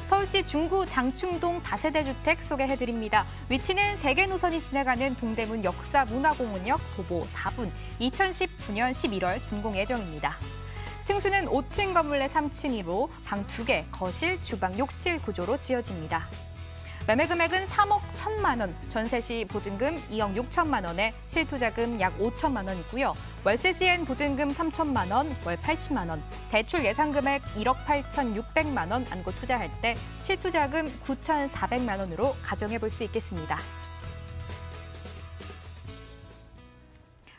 서울시 중구 장충동 다세대 주택 소개해드립니다. 위치는 세계 노선이 지나가는 동대문 역사문화공원역 도보 4분, 2019년 11월 준공 예정입니다. 층수는 5층 건물 내 3층이로 방 2개, 거실, 주방, 욕실 구조로 지어집니다. 매매 금액은 3억 1천만 원, 전세 시 보증금 2억 6천만 원에 실투자금 약 5천만 원이고요. 월세 시엔 보증금 3천만 원, 월 80만 원, 대출 예상 금액 1억 8,600만 원 안고 투자할 때 실투자금 9,400만 원으로 가정해 볼 수 있겠습니다.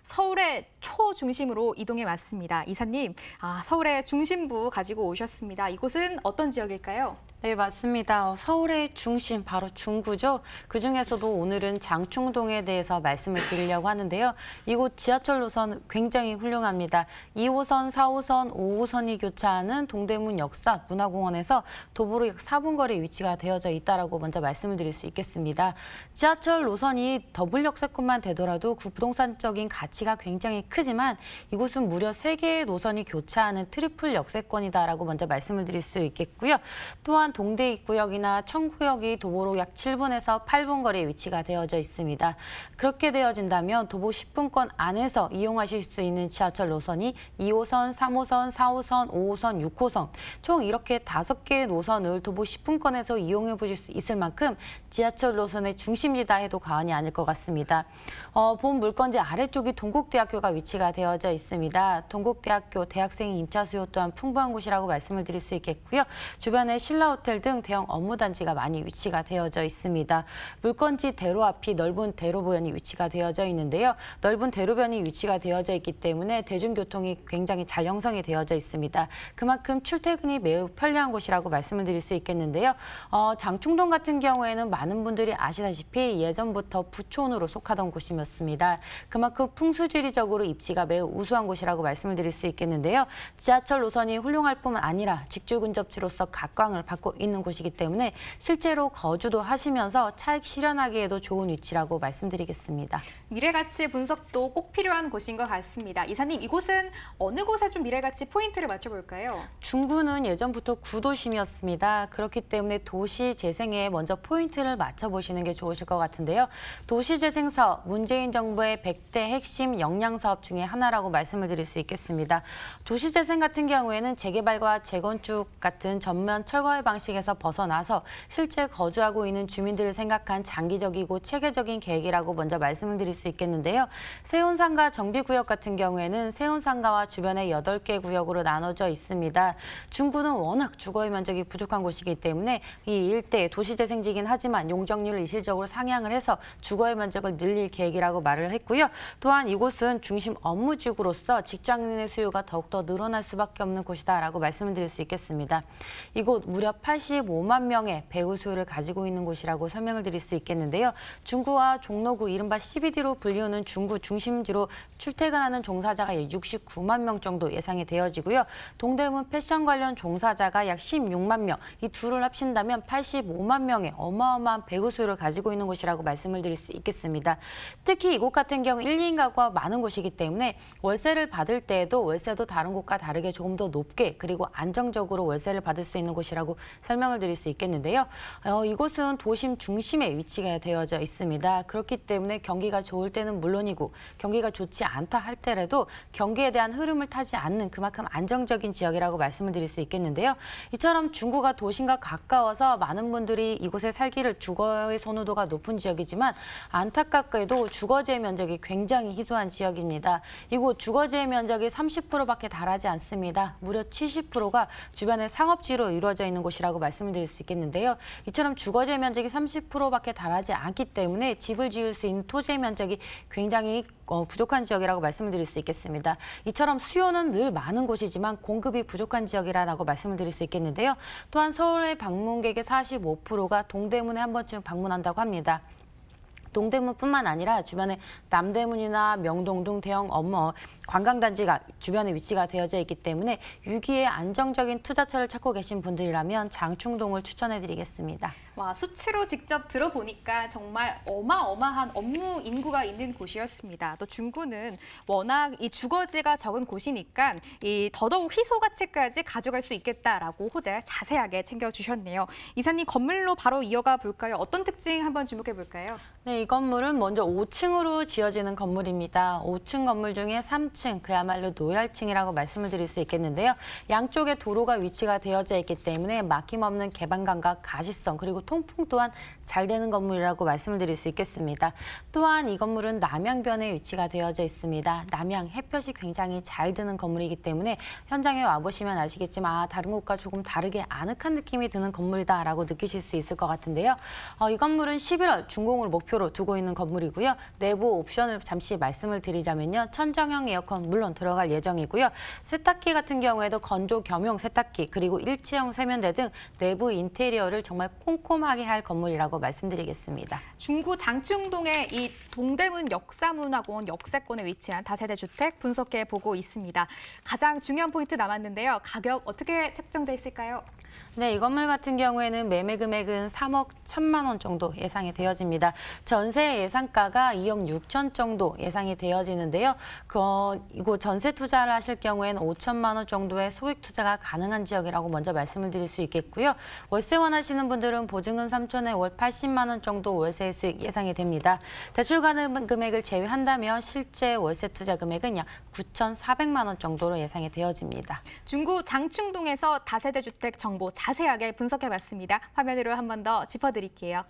서울의 초중심으로 이동해 왔습니다. 이사님, 서울의 중심부 가지고 오셨습니다. 이곳은 어떤 지역일까요? 네, 맞습니다. 서울의 중심, 바로 중구죠. 그중에서도 오늘은 장충동에 대해서 말씀을 드리려고 하는데요. 이곳 지하철 노선 굉장히 훌륭합니다. 2호선, 4호선, 5호선이 교차하는 동대문 역사문화공원에서 도보로 약 4분 거리에 위치가 되어져 있다고 먼저 말씀을 드릴 수 있겠습니다. 지하철 노선이 더블 역세권만 되더라도 그 부동산적인 가치가 굉장히 크지만 이곳은 무려 3개의 노선이 교차하는 트리플 역세권이다라고 먼저 말씀을 드릴 수 있겠고요. 또한 동대 입구역이나 청구역이 도보로 약 7분에서 8분 거리에 위치가 되어져 있습니다. 그렇게 되어진다면 도보 10분권 안에서 이용하실 수 있는 지하철 노선이 2호선, 3호선, 4호선, 5호선, 6호선 총 이렇게 5개의 노선을 도보 10분권에서 이용해 보실 수 있을 만큼 지하철 노선의 중심지다 해도 과언이 아닐 것 같습니다. 본 물건지 아래쪽이 동국대학교가 위치가 되어져 있습니다. 동국대학교 대학생 임차 수요 또한 풍부한 곳이라고 말씀을 드릴 수 있겠고요. 주변에 신라호텔 등 대형 업무단지가 많이 위치가 되어져 있습니다. 물건지 대로 앞이 넓은 대로변이 위치가 되어져 있는데요. 넓은 대로변이 위치가 되어져 있기 때문에 대중교통이 굉장히 잘 형성이 되어져 있습니다. 그만큼 출퇴근이 매우 편리한 곳이라고 말씀을 드릴 수 있겠는데요. 장충동 같은 경우에는 많은 분들이 아시다시피 예전부터 부촌으로 속하던 곳이었습니다. 그만큼 풍수지리적으로 입지가 매우 우수한 곳이라고 말씀을 드릴 수 있겠는데요. 지하철 노선이 훌륭할 뿐만 아니라 직주 근접지로서 각광을 받고 있는 곳이기 때문에 실제로 거주도 하시면서 차익 실현하기에도 좋은 위치라고 말씀드리겠습니다. 미래가치 분석도 꼭 필요한 곳인 것 같습니다. 이사님, 이곳은 어느 곳에 좀 미래가치 포인트를 맞춰볼까요? 중구는 예전부터 구도심이었습니다. 그렇기 때문에 도시 재생에 먼저 포인트를 맞춰보시는 게 좋으실 것 같은데요. 도시재생 사업, 문재인 정부의 100대 핵심 역량 사업 중에 하나라고 말씀을 드릴 수 있겠습니다. 도시재생 같은 경우에는 재개발과 재건축 같은 전면 철거의 방식에서 벗어나서 실제 거주하고 있는 주민들을 생각한 장기적이고 체계적인 계획이라고 먼저 말씀을 드릴 수 있겠는데요. 세운상가 정비구역 같은 경우에는 세운상가와 주변의 8개 구역으로 나눠져 있습니다. 중구는 워낙 주거의 면적이 부족한 곳이기 때문에 이 일대 도시재생지긴 하지만 용적률을 일시적으로 상향을 해서 주거의 면적을 늘릴 계획이라고 말을 했고요. 또한 이곳은 중심 업무지구로서 직장인의 수요가 더욱더 늘어날 수밖에 없는 곳이다라고 말씀을 드릴 수 있겠습니다. 이곳 무려 85만 명의 배우 수요를 가지고 있는 곳이라고 설명을 드릴 수 있겠는데요. 중구와 종로구 이른바 CBD로 불리우는 중구 중심지로 출퇴근하는 종사자가 69만 명 정도 예상이 되어지고요. 동대문 패션 관련 종사자가 약 16만 명, 이 둘을 합친다면 85만 명의 어마어마한 배우 수요를 가지고 있는 곳이라고 말씀을 드릴 수 있겠습니다. 특히 이곳 같은 경우 1, 2인 가구가 많은 곳이기 때문에 월세를 받을 때에도 월세도 다른 곳과 다르게 조금 더 높게 그리고 안정적으로 월세를 받을 수 있는 곳이라고 설명을 드릴 수 있겠는데요. 이곳은 도심 중심에 위치가 되어져 있습니다. 그렇기 때문에 경기가 좋을 때는 물론이고 경기가 좋지 않다 할 때라도 경기에 대한 흐름을 타지 않는 그만큼 안정적인 지역이라고 말씀을 드릴 수 있겠는데요. 이처럼 중구가 도심과 가까워서 많은 분들이 이곳에 살기를 주거의 선호도가 높은 지역이지만 안타깝게도 주거지의 면적이 굉장히 희소한 지역입니다. 이곳 주거지의 면적이 30%밖에 달하지 않습니다. 무려 70%가 주변의 상업지로 이루어져 있는 곳이라고 말씀을 드릴 수 있겠는데요. 이처럼 주거지의 면적이 30%밖에 달하지 않기 때문에 집을 지을 수 있는 토지의 면적이 굉장히 부족한 지역이라고 말씀을 드릴 수 있겠습니다. 이처럼 수요는 늘 많은 곳이지만 공급이 부족한 지역이라고 말씀을 드릴 수 있겠는데요. 또한 서울의 방문객의 45%가 동대문에 한 번쯤 방문한다고 합니다. 동대문뿐만 아니라 주변에 남대문이나 명동 등 대형 관광단지가 주변에 위치가 되어져 있기 때문에 유기의 안정적인 투자처를 찾고 계신 분들이라면 장충동을 추천해드리겠습니다. 와, 수치로 직접 들어보니까 정말 어마어마한 업무 인구가 있는 곳이었습니다. 또 중구는 워낙 이 주거지가 적은 곳이니까 이 더더욱 희소 가치까지 가져갈 수 있겠다라고 호재 자세하게 챙겨주셨네요. 이사님, 건물로 바로 이어가 볼까요? 어떤 특징 한번 주목해 볼까요? 네, 이 건물은 먼저 5층으로 지어지는 건물입니다. 5층 건물 중에 3층, 그야말로 노열층이라고 말씀을 드릴 수 있겠는데요. 양쪽에 도로가 위치가 되어져 있기 때문에 막힘없는 개방감과 가시성, 그리고 통풍 또한 잘 되는 건물이라고 말씀을 드릴 수 있겠습니다. 또한 이 건물은 남양변에 위치가 되어져 있습니다. 남양, 햇볕이 굉장히 잘 드는 건물이기 때문에 현장에 와보시면 아시겠지만 다른 곳과 조금 다르게 아늑한 느낌이 드는 건물이다라고 느끼실 수 있을 것 같은데요. 이 건물은 11월 준공을 목표로 두고 있는 건물이고요. 내부 옵션을 잠시 말씀을 드리자면요. 천정형 에어컨 물론 들어갈 예정이고요. 세탁기 같은 경우에도 건조 겸용 세탁기, 그리고 일체형 세면대 등 내부 인테리어를 정말 꼼꼼하게 할 건물이라고 말씀드리겠습니다. 중구 장충동의 이 동대문 역사문화공원 역세권에 위치한 다세대 주택 분석해 보고 있습니다. 가장 중요한 포인트 남았는데요. 가격 어떻게 책정돼 있을까요? 네, 이 건물 같은 경우에는 매매 금액은 3억 1천만 원 정도 예상이 되어집니다. 전세 예상가가 2억 6천 정도 예상이 되어지는데요. 이곳 전세 투자를 하실 경우에는 5천만 원 정도의 소액 투자가 가능한 지역이라고 먼저 말씀을 드릴 수 있겠고요. 월세 원하시는 분들은 보증금 3천에 월 80만 원 정도 월세 수익 예상이 됩니다. 대출 가능 금액을 제외한다면 실제 월세 투자 금액은 약 9,400만 원 정도로 예상이 되어집니다. 중구 장충동에서 다세대 주택 정보 자세하게 분석해봤습니다. 화면으로 한 번 더 짚어드릴게요.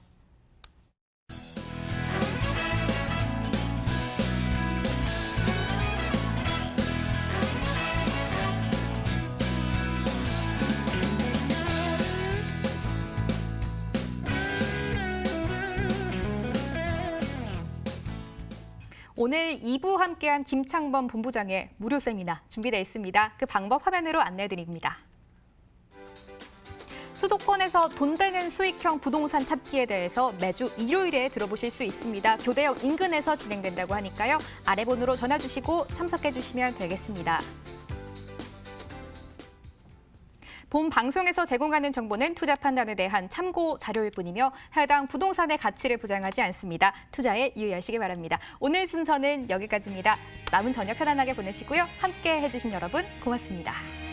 오늘 2부 함께한 김창범 본부장의 무료 세미나 준비되어 있습니다. 그 방법 화면으로 안내해드립니다. 수도권에서 돈 되는 수익형 부동산 찾기에 대해서 매주 일요일에 들어보실 수 있습니다. 교대역 인근에서 진행된다고 하니까요. 아래 번호로 전화 주시고 참석해 주시면 되겠습니다. 본 방송에서 제공하는 정보는 투자 판단에 대한 참고 자료일 뿐이며 해당 부동산의 가치를 보장하지 않습니다. 투자에 유의하시기 바랍니다. 오늘 순서는 여기까지입니다. 남은 저녁 편안하게 보내시고요. 함께 해주신 여러분 고맙습니다.